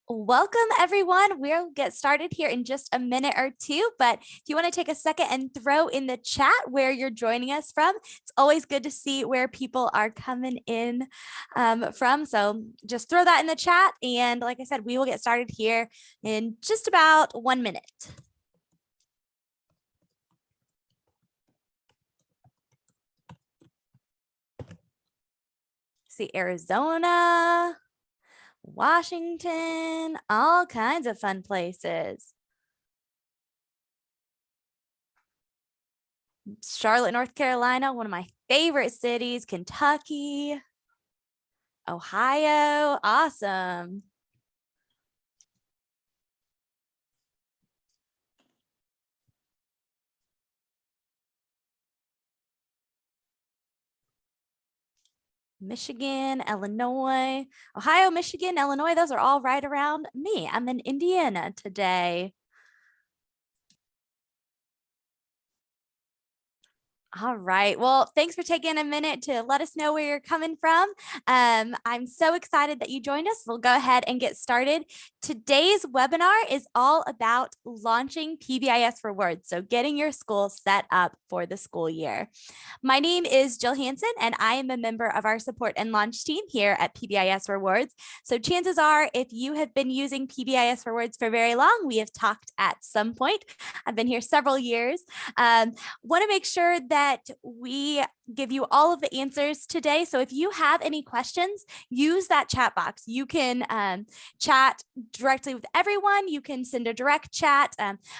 Welcome, everyone. We'll get started here in just a minute or two, but if you want to take a second and throw in the chat where you're joining us from, it's always good to see where people are coming in from. So just throw that in the chat. And like I said, we will get started here in just about 1 minute. See Arizona, Washington, all kinds of fun places. Charlotte, North Carolina, one of my favorite cities, Kentucky, Ohio, awesome. Michigan, Illinois, Ohio, Michigan, Illinois, those are all right around me. I'm in Indiana today. All right. Well, thanks for taking a minute to let us know where you're coming from. I'm so excited that you joined us. We'll go ahead and get started. Today's webinar is all about launching PBIS Rewards, so getting your school set up for the school year. My name is Jill Hansen, and I am a member of our support and launch team here at PBIS Rewards. So chances are, if you have been using PBIS Rewards for very long, we have talked at some point. I've been here several years. Want to make sure that we give you all of the answers today. So if you have any questions, use that chat box. You can chat directly with everyone. You can send a direct chat.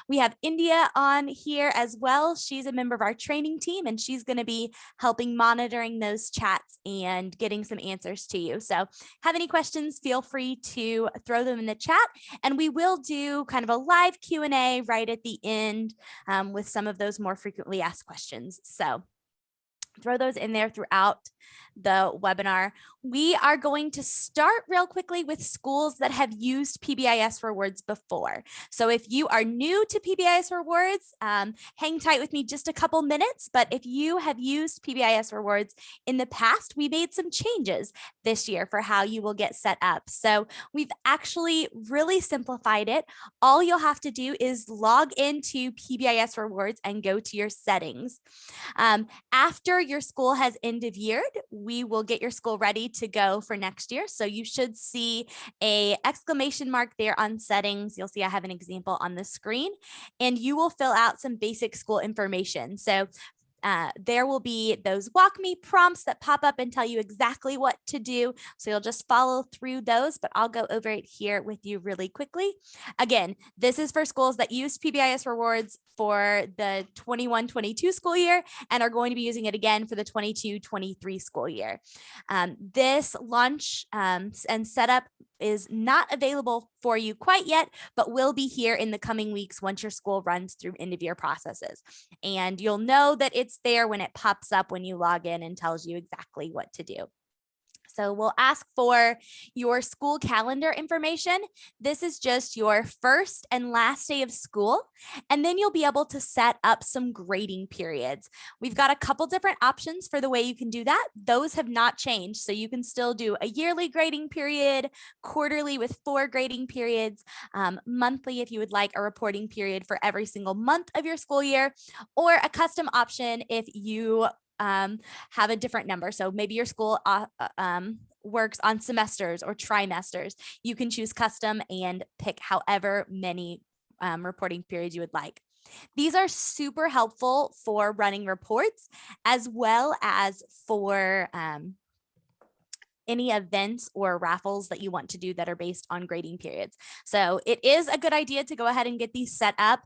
We have India on here as well. She's a member of our training team, and she's going to be helping monitoring those chats and getting some answers to you. So have any questions, feel free to throw them in the chat, and we will do kind of a live Q&A right at the end with some of those more frequently asked questions. So throw those in there throughout the webinar. We are going to start real quickly with schools that have used PBIS Rewards before. So if you are new to PBIS Rewards, hang tight with me just a couple minutes. But if you have used PBIS Rewards in the past, we made some changes this year for how you will get set up. So we've actually really simplified it. All you'll have to do is log into PBIS Rewards and go to your settings. After your school has end of yeared, we will get your school ready to go for next year. So you should see a exclamation mark there on settings. You'll see I have an example on the screen, and you will fill out some basic school information. So there will be those walk me prompts that pop up and tell you exactly what to do. So you'll just follow through those, but I'll go over it here with you really quickly. Again, this is for schools that use PBIS Rewards for the 21-22 school year and are going to be using it again for the 22-23 school year. This launch and setup is not available for you quite yet, but will be here in the coming weeks once your school runs through end of year processes. And you'll know that it's there when it pops up when you log in and tells you exactly what to do. So we'll ask for your school calendar information. This is just your first and last day of school, and then you'll be able to set up some grading periods. We've got a couple different options for the way you can do that. Those have not changed, so you can still do a yearly grading period, quarterly with 4 grading periods, monthly if you would like a reporting period for every single month of your school year, or a custom option if you have a different number. So maybe your school works on semesters or trimesters. You can choose custom and pick however many reporting periods you would like. These are super helpful for running reports as well as for any events or raffles that you want to do that are based on grading periods. So it is a good idea to go ahead and get these set up.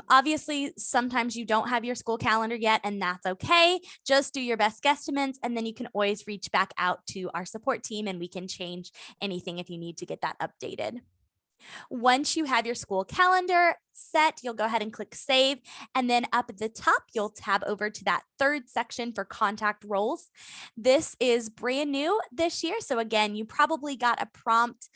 Obviously, sometimes you don't have your school calendar yet, and that's okay. Just do your best guesstimates, and then you can always reach back out to our support team, and we can change anything if you need to get that updated. Once you have your school calendar set, you'll go ahead and click save. And then up at the top, you'll tab over to that third section for contact roles. This is brand new this year. So again, you probably got a prompt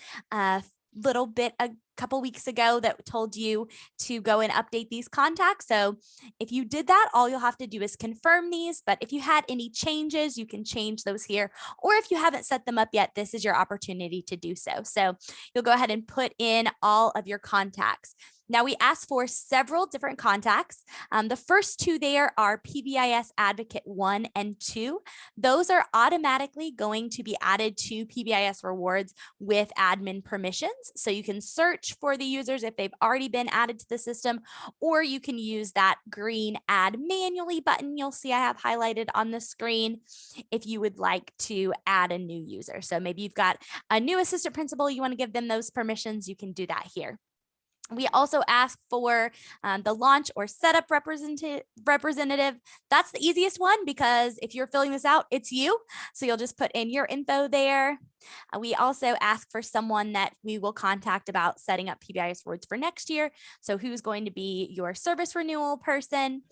little bit couple weeks ago that told you to go and update these contacts. So if you did that, all you'll have to do is confirm these. But if you had any changes, you can change those here. Or if you haven't set them up yet, this is your opportunity to do so. So you'll go ahead and put in all of your contacts. Now we asked for several different contacts. The first two there are PBIS Advocate 1 and 2. Those are automatically going to be added to PBIS Rewards with admin permissions. So you can search for the users if they've already been added to the system, or you can use that green Add Manually button you'll see I have highlighted on the screen if you would like to add a new user. So maybe you've got a new assistant principal, you want to give them those permissions, you can do that here. We also ask for the launch or setup representative. That's the easiest one because if you're filling this out, it's you. So you'll just put in your info there. We also ask for someone that we will contact about setting up PBIS Rewards for next year. So who's going to be your service renewal person?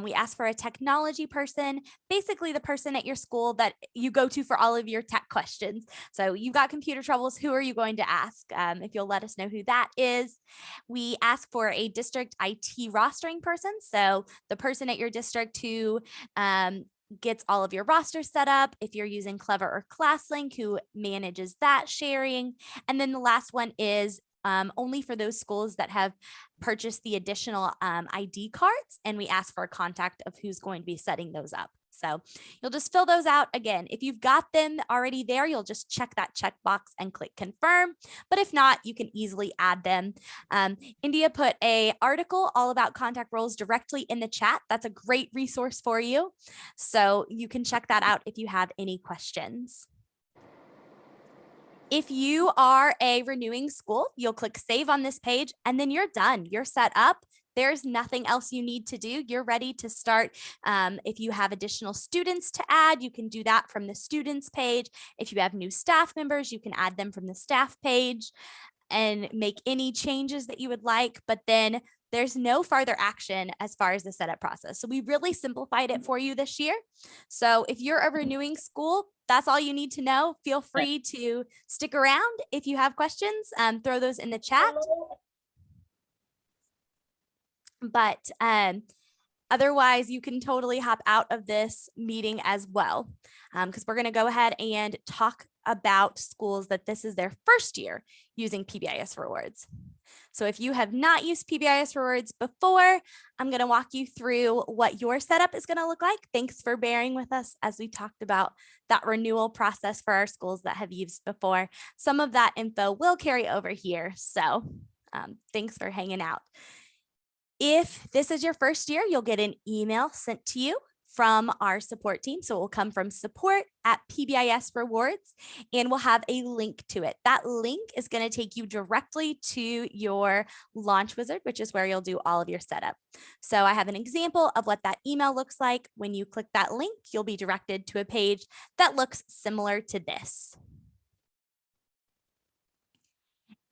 We ask for a technology person, basically the person at your school that you go to for all of your tech questions. So you've got computer troubles, who are you going to ask? If you'll let us know who that is. We ask for a district IT rostering person. So the person at your district who gets all of your rosters set up, if you're using Clever or ClassLink, who manages that sharing. And then the last one is only for those schools that have purchased the additional ID cards, and we ask for a contact of who's going to be setting those up. So you'll just fill those out. Again, if you've got them already there, you'll just check that checkbox and click confirm. But if not, you can easily add them. India put an article all about contact roles directly in the chat. That's a great resource for you. So you can check that out if you have any questions. If you are a renewing school, you'll click save on this page and then you're done. You're set up. There's nothing else you need to do. You're ready to start. If you have additional students to add, you can do that from the students page. If you have new staff members, you can add them from the staff page and make any changes that you would like. But then there's no further action as far as the setup process. So we really simplified it for you this year. So if you're a renewing school, that's all you need to know. Feel free to stick around. If you have questions, throw those in the chat. But otherwise, you can totally hop out of this meeting as well, because we're going to go ahead and talk about schools that this is their first year using PBIS Rewards. So if you have not used PBIS Rewards before, I'm going to walk you through what your setup is going to look like. Thanks for bearing with us as we talked about that renewal process for our schools that have used before. Some of that info will carry over here. So thanks for hanging out. If this is your first year, you'll get an email sent to you from our support team. So it will come from support@PBIS Rewards, and we'll have a link to it. That link is going to take you directly to your launch wizard, which is where you'll do all of your setup. So I have an example of what that email looks like. When you click that link, you'll be directed to a page that looks similar to this.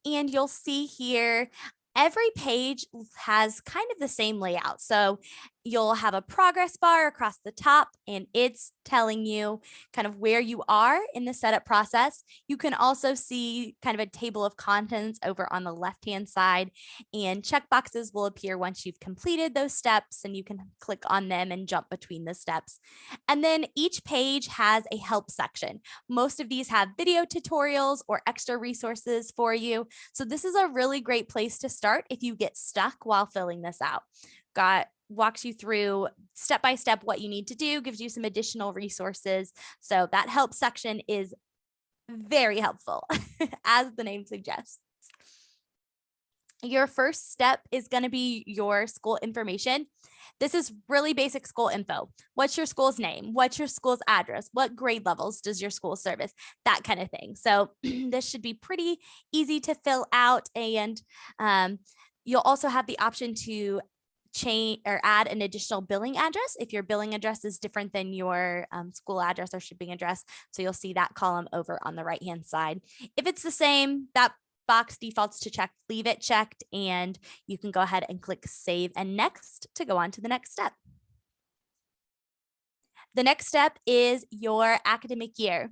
And you'll see here, every page has kind of the same layout. So you'll have a progress bar across the top, and it's telling you kind of where you are in the setup process. You can also see kind of a table of contents over on the left-hand side, and checkboxes will appear once you've completed those steps, and you can click on them and jump between the steps. And then each page has a help section. Most of these have video tutorials or extra resources for you. So this is a really great place to start if you get stuck while filling this out. Walks you through step by step what you need to do, gives you some additional resources. So that help section is very helpful, as the name suggests. Your first step is going to be your school information. This is really basic school info. What's your school's name? What's your school's address? What grade levels does your school service? That kind of thing. So this should be pretty easy to fill out. And you'll also have the option to change or add an additional billing address if your billing address is different than your school address or shipping address. So you'll see that column over on the right hand side. If it's the same, that box defaults to check, leave it checked, and you can go ahead and click save and next to go on to the next step. The next step is your academic year.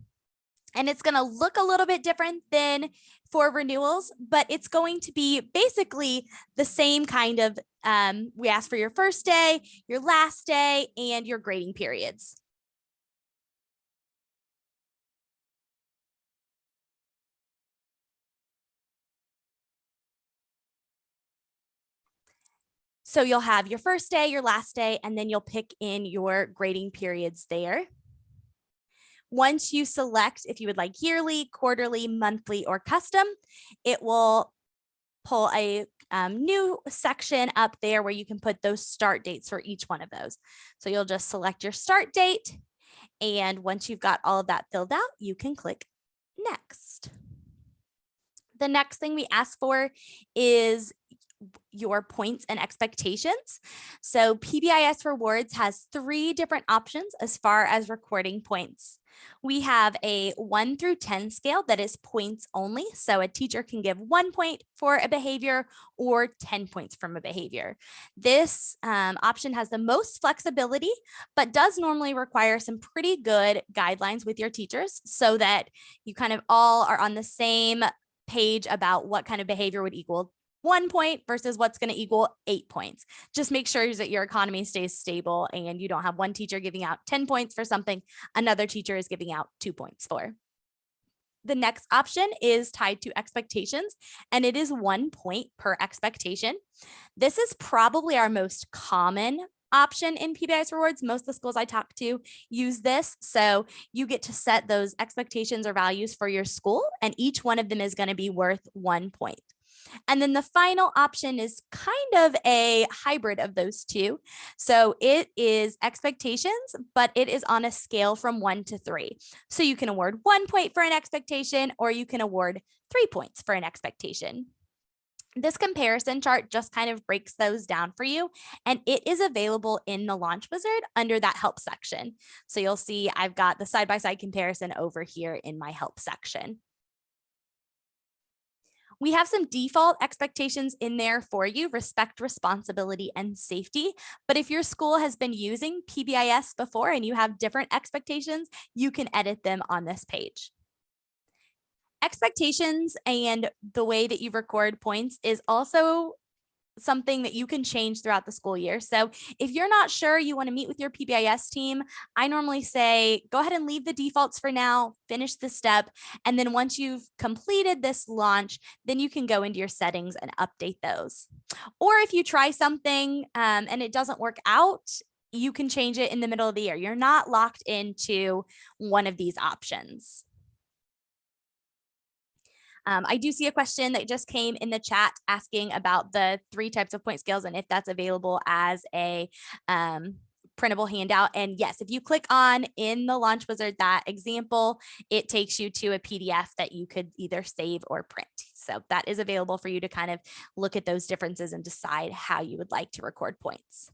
And it's going to look a little bit different than for renewals, but it's going to be basically the same kind of, we ask for your first day, your last day, and your grading periods. So you'll have your first day, your last day, and then you'll pick in your grading periods there. Once you select if you would like yearly, quarterly, monthly, or custom, it will pull a new section up there where you can put those start dates for each one of those. So you'll just select your start date. And once you've got all of that filled out, you can click next. The next thing we ask for is your points and expectations. So PBIS Rewards has 3 different options as far as recording points. We have a 1 through 10 scale that is points only. So a teacher can give 1 point for a behavior or 10 points from a behavior. This option has the most flexibility, but does normally require some pretty good guidelines with your teachers so that you kind of all are on the same page about what kind of behavior would equal 1 point versus what's going to equal 8 points. Just make sure that your economy stays stable and you don't have one teacher giving out 10 points for something another teacher is giving out 2 points for. The next option is tied to expectations, and it is 1 point per expectation. This is probably our most common option in PBIS Rewards. Most of the schools I talk to use this. So you get to set those expectations or values for your school, and each one of them is going to be worth 1 point. And then the final option is kind of a hybrid of those two. So it is expectations, but it is on a scale from 1 to 3. So you can award 1 point for an expectation, or you can award 3 points for an expectation. This comparison chart just kind of breaks those down for you, and it is available in the Launch Wizard under that help section. So you'll see I've got the side-by-side comparison over here in my help section. We have some default expectations in there for you: respect, responsibility, and safety. But if your school has been using PBIS before and you have different expectations, you can edit them on this page. Expectations and the way that you record points is also something that you can change throughout the school year. So if you're not sure, you want to meet with your PBIS team, I normally say, go ahead and leave the defaults for now, finish the step. And then once you've completed this launch, then you can go into your settings and update those. Or if you try something and it doesn't work out, you can change it in the middle of the year. You're not locked into one of these options. I do see a question that just came in the chat asking about the 3 types of point scales and if that's available as a printable handout. And yes, if you click on in the Launch Wizard that example, it takes you to a PDF that you could either save or print. So that is available for you to kind of look at those differences and decide how you would like to record points.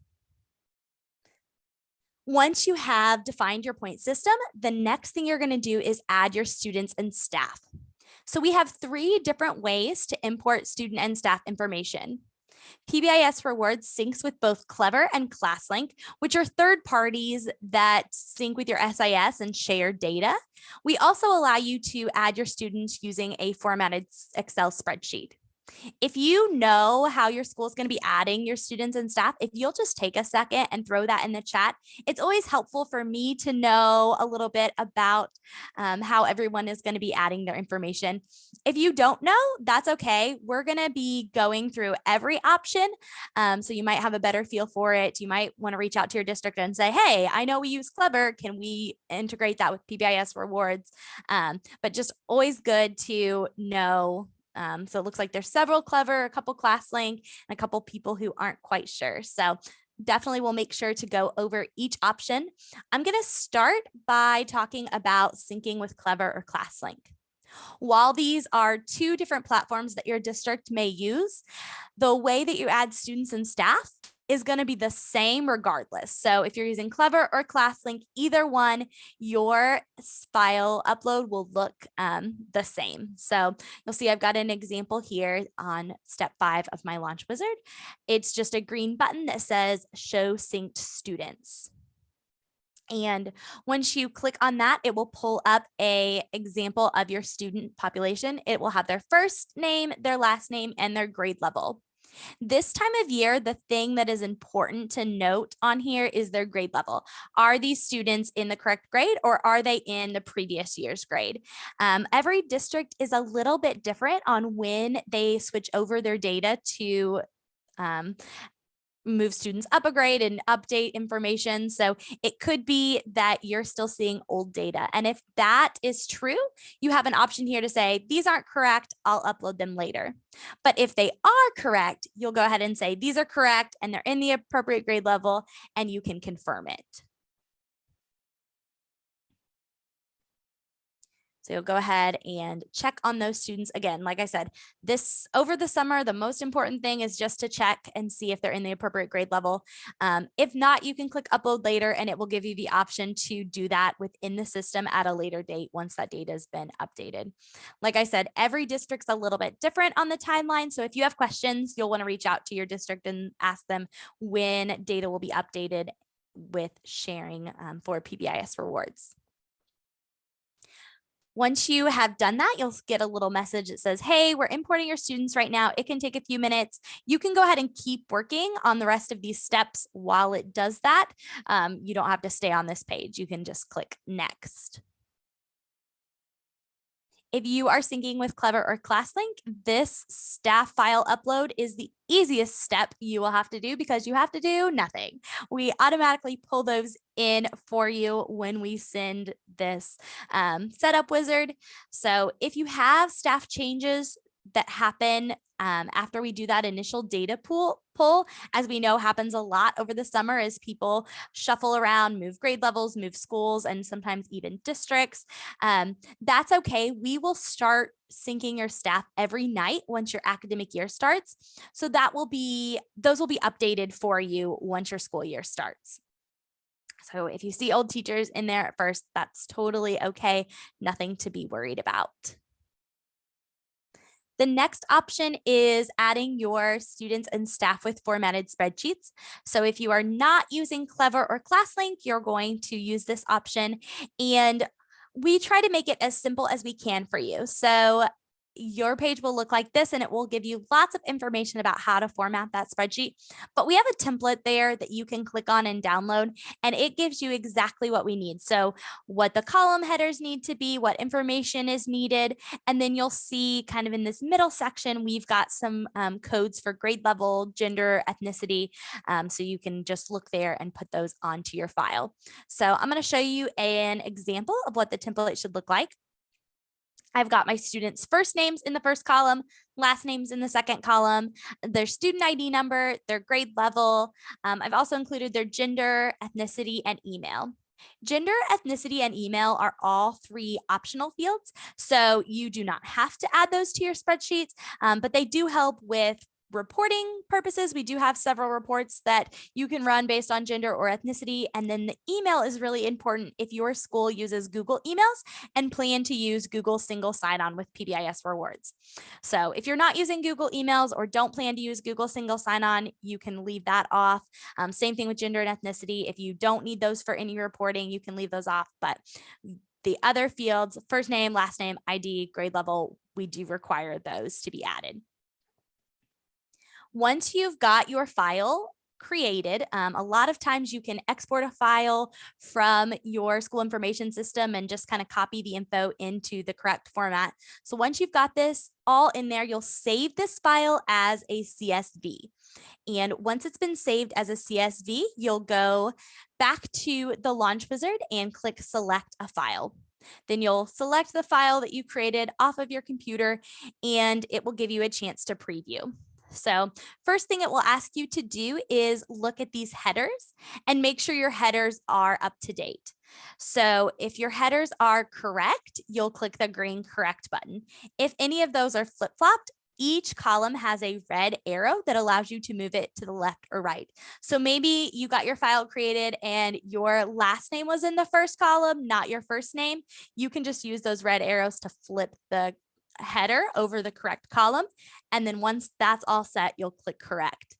Once you have defined your point system, the next thing you're going to do is add your students and staff. So we have 3 different ways to import student and staff information. PBIS Rewards syncs with both Clever and ClassLink, which are third parties that sync with your SIS and share data. We also allow you to add your students using a formatted Excel spreadsheet. If you know how your school is going to be adding your students and staff, if you'll just take a second and throw that in the chat, it's always helpful for me to know a little bit about how everyone is going to be adding their information. If you don't know, that's okay. We're going to be going through every option. So you might have a better feel for it. You might want to reach out to your district and say, hey, I know we use Clever. Can we integrate that with PBIS Rewards? But just always good to know. So it looks like there's several Clever, a couple ClassLink, and a couple people who aren't quite sure. So definitely we'll make sure to go over each option. I'm going to start by talking about syncing with Clever or ClassLink. While these are 2 different platforms that your district may use, the way that you add students and staff is going to be the same regardless. So if you're using Clever or ClassLink, either one, your file upload will look the same. So you'll see I've got an example here on step 5 of my Launch Wizard. It's just a green button that says show synced students. And once you click on that, it will pull up a example of your student population. It will have their first name, their last name, and their grade level. This time of year, the thing that is important to note on here is their grade level. Are these students in the correct grade, or are they in the previous year's grade? Every district is a little bit different on when they switch over their data to move students up a grade and update information. So it could be that you're still seeing old data. And if that is true, you have an option here to say, these aren't correct, I'll upload them later. But if they are correct, you'll go ahead and say, these are correct and they're in the appropriate grade level, and you can confirm it. So you'll go ahead and check on those students. Again, like I said, this over the summer, the most important thing is just to check and see if they're in the appropriate grade level. If not, you can click upload later and it will give you the option to do that within the system at a later date once that data has been updated. Like I said, every district's a little bit different on the timeline. So if you have questions, you'll want to reach out to your district and ask them when data will be updated with sharing for PBIS rewards. Once you have done that, you'll get a little message that says, hey, we're importing your students right now. It can take a few minutes. You can go ahead and keep working on the rest of these steps while it does that. You don't have to stay on this page. You can just click next. If you are syncing with Clever or ClassLink, this staff file upload is the easiest step you will have to do because you have to do nothing. We automatically pull those in for you when we send this setup wizard. So if you have staff changes that happen after we do that initial data pull, as we know happens a lot over the summer as people shuffle around, move grade levels, move schools, and sometimes even districts. That's okay. We will start syncing your staff every night once your academic year starts. So those will be updated for you once your school year starts. So if you see old teachers in there at first, that's totally okay. Nothing to be worried about. The next option is adding your students and staff with formatted spreadsheets. So if you are not using Clever or ClassLink, you're going to use this option. And we try to make it as simple as we can for you. So your page will look like this, and it will give you lots of information about how to format that spreadsheet. But we have a template there that you can click on and download, and it gives you exactly what we need. So what the column headers need to be, what information is needed, and then you'll see kind of in this middle section, we've got some codes for grade level, gender, ethnicity. So you can just look there and put those onto your file. So I'm going to show you an example of what the template should look like. I've got my students' first names in the first column, last names in the second column, their student ID number, their grade level. I've also included their gender, ethnicity, and email. Gender, ethnicity, and email are all three optional fields, so you do not have to add those to your spreadsheets, but they do help with reporting purposes. We do have several reports that you can run based on gender or ethnicity. And then the email is really important if your school uses Google emails and plan to use Google single sign-on with PBIS rewards. So if you're not using Google emails or don't plan to use Google single sign-on, you can leave that off. Same thing with gender and ethnicity. If you don't need those for any reporting, you can leave those off. But the other fields, first name, last name, ID, grade level, we do require those to be added. Once you've got your file created, a lot of times you can export a file from your school information system and just kind of copy the info into the correct format. So once you've got this all in there, you'll save this file as a CSV. And once it's been saved as a CSV, you'll go back to the Launch Wizard and click Select a File. Then you'll select the file that you created off of your computer, and it will give you a chance to preview. So first thing it will ask you to do is look at these headers and make sure your headers are up to date. So if your headers are correct, you'll click the green correct button. If any of those are flip-flopped, each column has a red arrow that allows you to move it to the left or right. So maybe you got your file created and your last name was in the first column, not your first name. You can just use those red arrows to flip the header over the correct column. And then once that's all set, you'll click correct.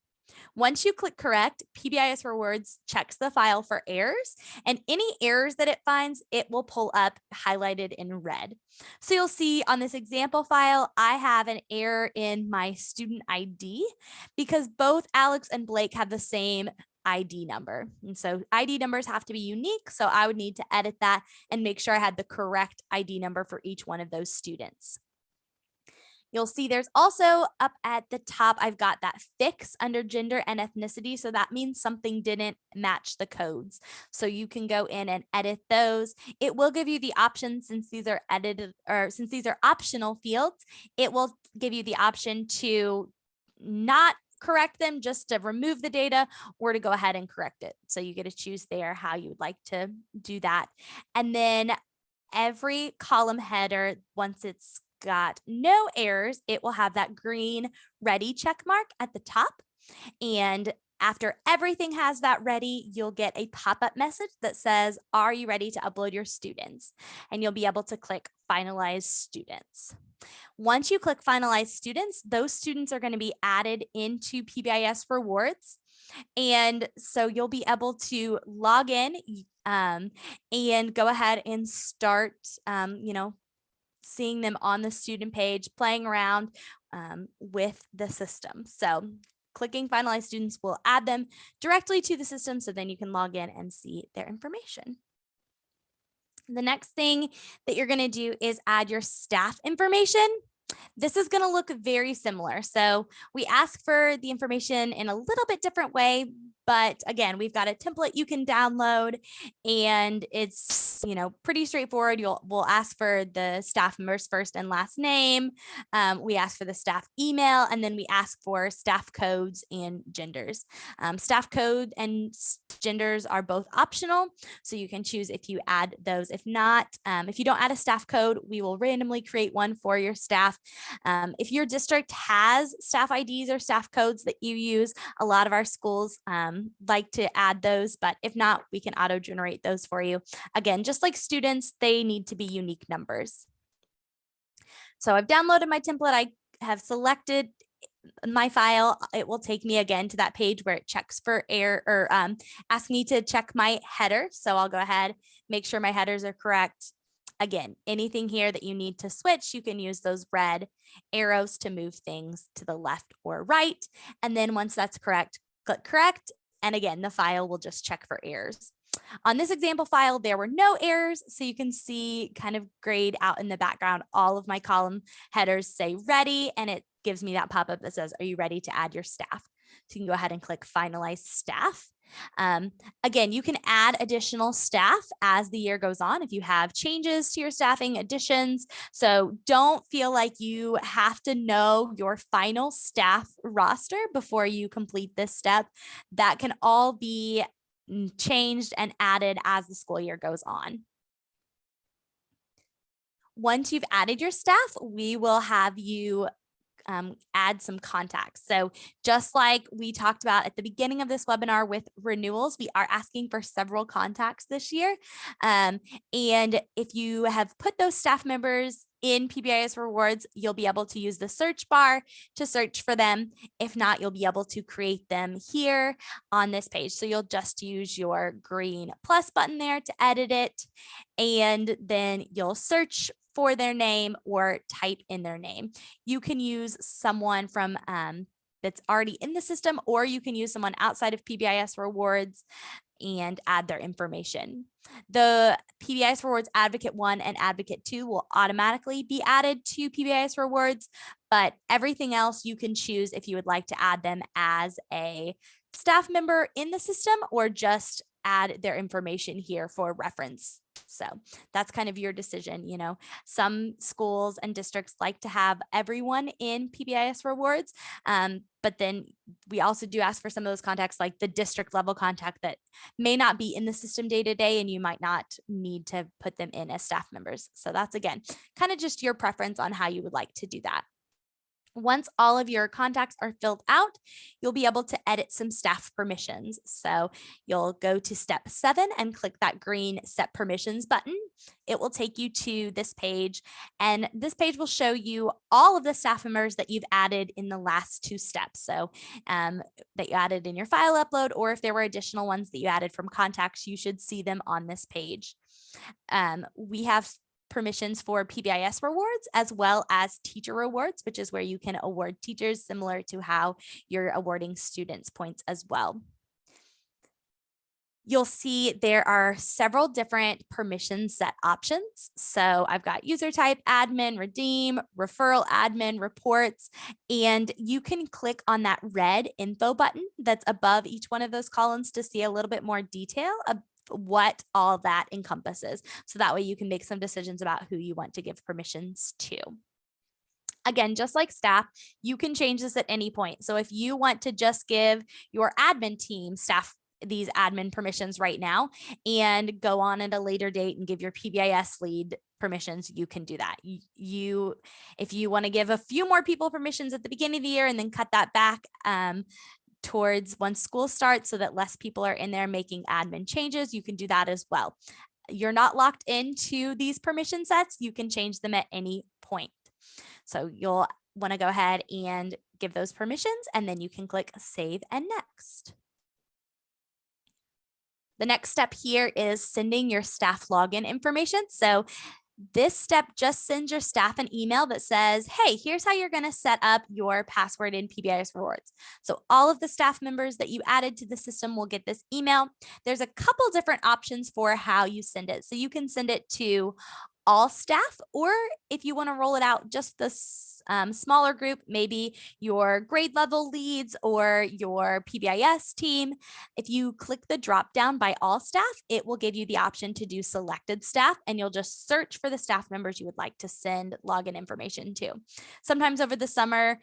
Once you click correct, PBIS Rewards checks the file for errors, and any errors that it finds, it will pull up highlighted in red. So you'll see on this example file, I have an error in my student ID because both Alex and Blake have the same ID number. And so ID numbers have to be unique. So I would need to edit that and make sure I had the correct ID number for each one of those students. You'll see there's also up at the top, I've got that fix under gender and ethnicity. So that means something didn't match the codes. So you can go in and edit those. It will give you the option, since these are edited, or since these are optional fields, it will give you the option to not correct them, just to remove the data, or to go ahead and correct it. So you get to choose there how you would like to do that. And then every column header, once it's got no errors, it will have that green ready check mark at the top. And after everything has that ready, you'll get a pop-up message that says, are you ready to upload your students? And you'll be able to click finalize students. Once you click finalize students, those students are going to be added into PBIS Rewards. And so you'll be able to log in and go ahead and start, seeing them on the student page, playing around with the system. So clicking finalize students will add them directly to the system, so then you can log in and see their information. The next thing that you're going to do is add your staff information. This is going to look very similar. So we ask for the information in a little bit different way, but again, we've got a template you can download, and it's, pretty straightforward. We'll ask for the staff member's first and last name. We ask for the staff email, and then we ask for staff codes and genders. Staff code and genders are both optional, so you can choose if you add those. If not, if you don't add a staff code, we will randomly create one for your staff. If your district has staff IDs or staff codes that you use, a lot of our schools like to add those, but if not, we can auto generate those for you. Again, just like students, they need to be unique numbers. So I've downloaded my template. I have selected my file. It will take me again to that page where it checks for error, or ask me to check my header. So I'll go ahead, make sure my headers are correct. Again, anything here that you need to switch, you can use those red arrows to move things to the left or right. And then once that's correct, click correct. And again, the file will just check for errors. On this example file, there were no errors. So you can see kind of grayed out in the background, all of my column headers say ready, and it gives me that pop-up that says, are you ready to add your staff? So you can go ahead and click finalize staff. Again, you can add additional staff as the year goes on if you have changes to your staffing, additions. So don't feel like you have to know your final staff roster before you complete this step. That can all be changed and added as the school year goes on. Once you've added your staff, we will have you add some contacts. So just like we talked about at the beginning of this webinar with renewals, we are asking for several contacts this year. And if you have put those staff members in PBIS Rewards, you'll be able to use the search bar to search for them. If not, you'll be able to create them here on this page. So you'll just use your green plus button there to edit it, and then you'll search for their name or type in their name. You can use someone from that's already in the system, or you can use someone outside of PBIS Rewards and add their information. The PBIS Rewards Advocate 1 and Advocate 2 will automatically be added to PBIS Rewards, but everything else you can choose if you would like to add them as a staff member in the system, or just add their information here for reference. So that's kind of your decision. Some schools and districts like to have everyone in PBIS Rewards, but then we also do ask for some of those contacts, like the district level contact that may not be in the system day to day, and you might not need to put them in as staff members. So that's, again, kind of just your preference on how you would like to do that. Once all of your contacts are filled out, you'll be able to edit some staff permissions. So you'll go to step 7 and click that green set permissions button. It will take you to this page, and this page will show you all of the staff members that you've added in the last 2 steps. So that you added in your file upload, or if there were additional ones that you added from contacts, you should see them on this page. We have permissions for PBIS rewards as well as teacher rewards, which is where you can award teachers similar to how you're awarding students points as well. You'll see there are several different permission set options. So I've got user type, admin, redeem, referral admin, reports, and you can click on that red info button that's above each one of those columns to see a little bit more detail of what all that encompasses. So that way you can make some decisions about who you want to give permissions to. Again, just like staff, you can change this at any point. So if you want to just give your admin team staff these admin permissions right now and go on at a later date and give your PBIS lead permissions, you can do that. If you want to give a few more people permissions at the beginning of the year and then cut that back towards once school starts so that less people are in there making admin changes, you can do that as well. You're not locked into these permission sets. You can change them at any point. So you'll want to go ahead and give those permissions, and then you can click Save and Next. The next step here is sending your staff login information. So this step just sends your staff an email that says, hey, here's how you're going to set up your password in PBIS Rewards. So all of the staff members that you added to the system will get this email. There's a couple different options for how you send it. So you can send it to all staff, or if you want to roll it out just this smaller group, maybe your grade level leads or your PBIS team. If you click the drop down by all staff, it will give you the option to do selected staff, and you'll just search for the staff members you would like to send login information to. Sometimes over the summer,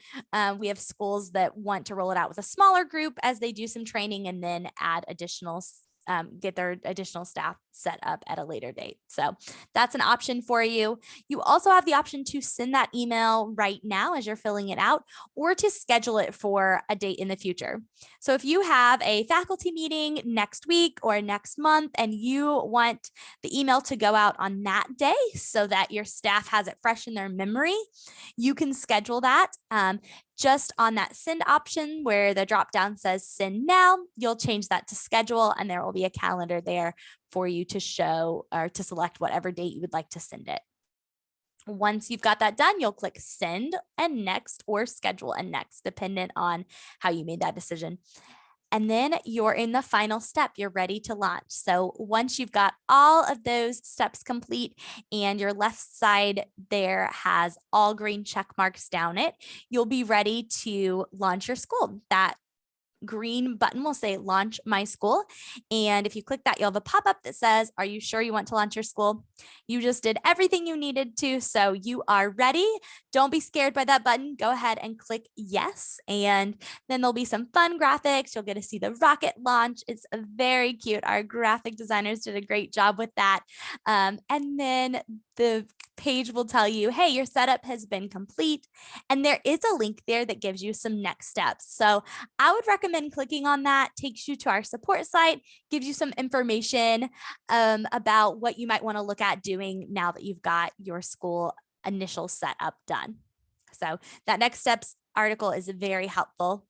we have schools that want to roll it out with a smaller group as they do some training and then add additional get their additional staff set up at a later date. So that's an option for you. You also have the option to send that email right now as you're filling it out, or to schedule it for a date in the future. So if you have a faculty meeting next week or next month and you want the email to go out on that day so that your staff has it fresh in their memory, you can schedule that. Just on that send option where the drop down says send now, you'll change that to schedule, and there will be a calendar there for you to show or to select whatever date you would like to send it. Once you've got that done, you'll click send and next, or schedule and next, dependent on how you made that decision. And then you're in the final step, you're ready to launch. So once you've got all of those steps complete and your left side there has all green check marks down it, you'll be ready to launch your school. That green button will say launch my school. And if you click that, you'll have a pop-up that says, are you sure you want to launch your school? You just did everything you needed to, so you are ready. Don't be scared by that button. Go ahead and click yes. And then there'll be some fun graphics. You'll get to see the rocket launch. It's very cute. Our graphic designers did a great job with that. And then the page will tell you, hey, your setup has been complete. And there is a link there that gives you some next steps. So I would recommend clicking on that. Takes you to our support site, gives you some information about what you might want to look at doing now that you've got your school initial setup done. So that next steps article is very helpful.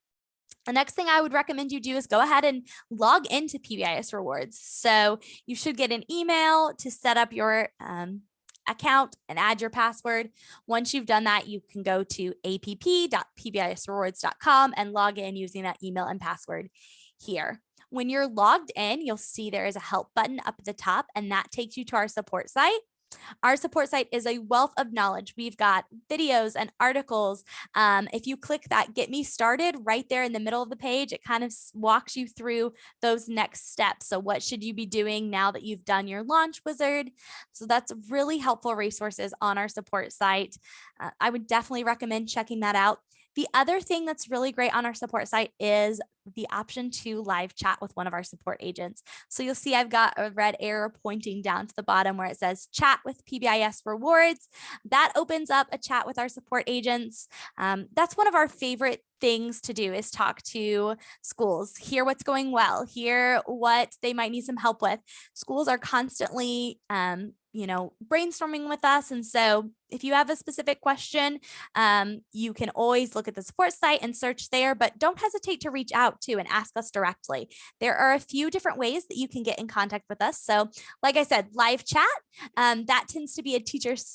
The next thing I would recommend you do is go ahead and log into PBIS Rewards. So you should get an email to set up your account and add your password. Once you've done that, you can go to app.pbisrewards.com and log in using that email and password here. When you're logged in, you'll see there is a help button up at the top, and that takes you to our support site. Our support site is a wealth of knowledge. We've got videos and articles. If you click that Get Me Started right there in the middle of the page, it kind of walks you through those next steps. So what should you be doing now that you've done your launch wizard? So that's really helpful resources on our support site. I would definitely recommend checking that out. The other thing that's really great on our support site is the option to live chat with one of our support agents. So you'll see I've got a red arrow pointing down to the bottom where it says chat with PBIS Rewards. That opens up a chat with our support agents. That's one of our favorite things to do, is talk to schools, hear what's going well, hear what they might need some help with. Schools are constantly brainstorming with us. And so if you have a specific question, you can always look at the support site and search there, but don't hesitate to reach out to and ask us directly. There are a few different ways that you can get in contact with us. So like I said, live chat, that tends to be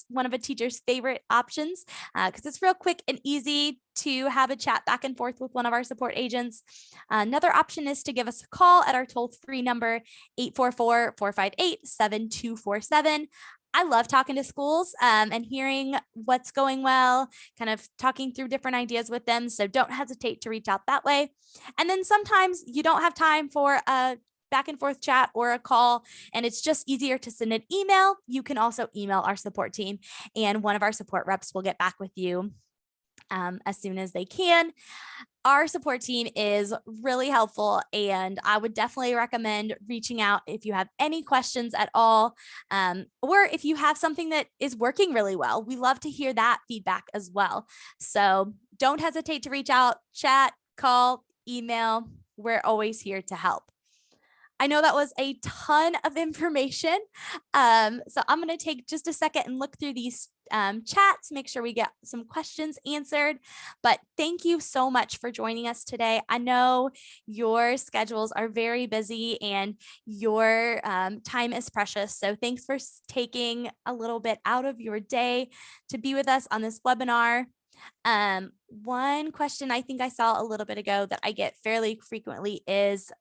one of a teacher's favorite options because it's real quick and easy to have a chat back and forth with one of our support agents. Another option is to give us a call at our toll-free number, 844-458-7247. I love talking to schools and hearing what's going well, kind of talking through different ideas with them. So don't hesitate to reach out that way. And then sometimes you don't have time for a back and forth chat or a call, and it's just easier to send an email. You can also email our support team, and one of our support reps will get back with you as soon as they can. Our support team is really helpful, and I would definitely recommend reaching out if you have any questions at all, or if you have something that is working really well. We love to hear that feedback as well. So don't hesitate to reach out, chat, call, email. We're always here to help. I know that was a ton of information. So I'm going to take just a second and look through these chats, make sure we get some questions answered. But thank you so much for joining us today. I know your schedules are very busy and your time is precious. So thanks for taking a little bit out of your day to be with us on this webinar. One question I think I saw a little bit ago that I get fairly frequently is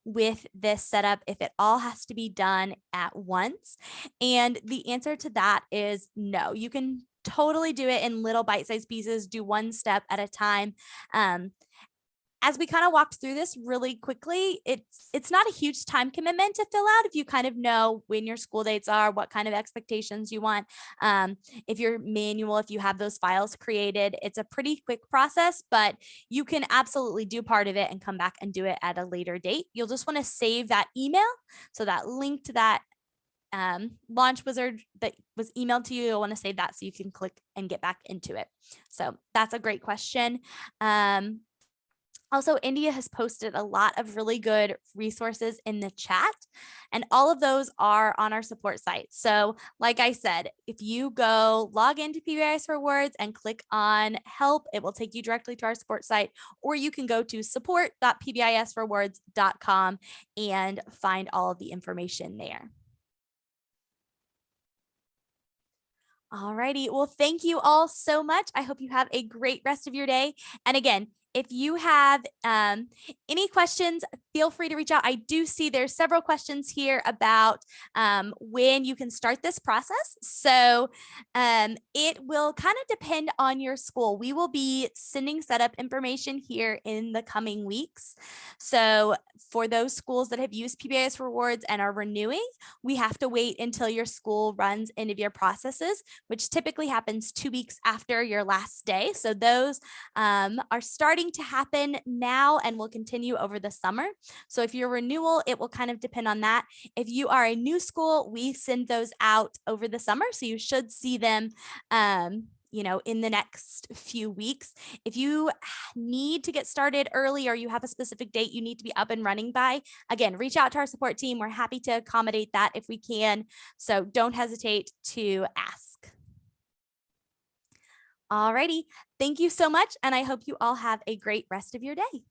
with this setup, if it all has to be done at once. And the answer to that is no. You can totally do it in little bite-sized pieces, do one step at a time. As we kind of walked through this really quickly, it's not a huge time commitment to fill out if you kind of know when your school dates are, what kind of expectations you want. If you're manual, if you have those files created, it's a pretty quick process, but you can absolutely do part of it and come back and do it at a later date. You'll just want to save that email. So that link to that launch wizard that was emailed to you, you'll want to save that so you can click and get back into it. So that's a great question. Also, India has posted a lot of really good resources in the chat, and all of those are on our support site. So like I said, if you go log into PBIS Rewards and click on help, it will take you directly to our support site, or you can go to support.pbisrewards.com and find all of the information there. Alrighty, well, thank you all so much. I hope you have a great rest of your day. And again, if you have any questions, feel free to reach out. I do see there's several questions here about when you can start this process. So it will kind of depend on your school. We will be sending setup information here in the coming weeks. So for those schools that have used PBIS Rewards and are renewing, we have to wait until your school runs end of year processes, which typically happens 2 weeks after your last day. So those are starting to happen now and will continue over the summer. So if you're renewal, it will kind of depend on that. If you are a new school, we send those out over the summer. So you should see them in the next few weeks. If you need to get started early or you have a specific date you need to be up and running by, again, reach out to our support team. We're happy to accommodate that if we can. So don't hesitate to ask. Alrighty, thank you so much, and I hope you all have a great rest of your day.